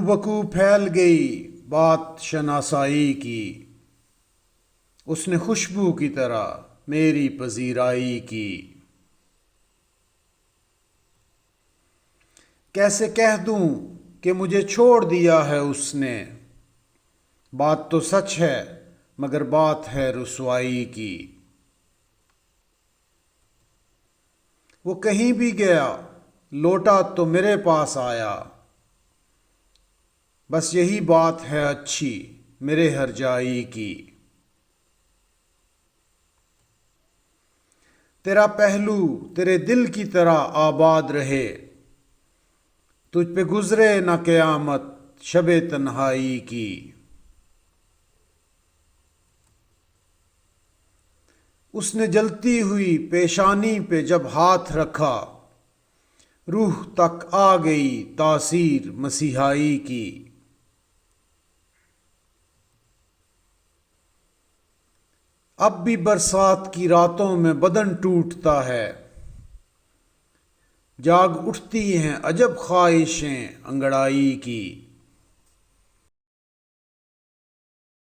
بکو پھیل گئی بات شناسائی کی، اس نے خوشبو کی طرح میری پذیرائی کی۔ کیسے کہہ دوں کہ مجھے چھوڑ دیا ہے اس نے، بات تو سچ ہے مگر بات ہے رسوائی کی۔ وہ کہیں بھی گیا لوٹا تو میرے پاس آیا، بس یہی بات ہے اچھی میرے ہر جائی کی۔ تیرا پہلو تیرے دل کی طرح آباد رہے، تجھ پہ گزرے نہ قیامت شب تنہائی کی۔ اس نے جلتی ہوئی پیشانی پہ جب ہاتھ رکھا، روح تک آ گئی تاثیر مسیحائی کی۔ اب بھی برسات کی راتوں میں بدن ٹوٹتا ہے، جاگ اٹھتی ہیں عجب خواہشیں انگڑائی کی۔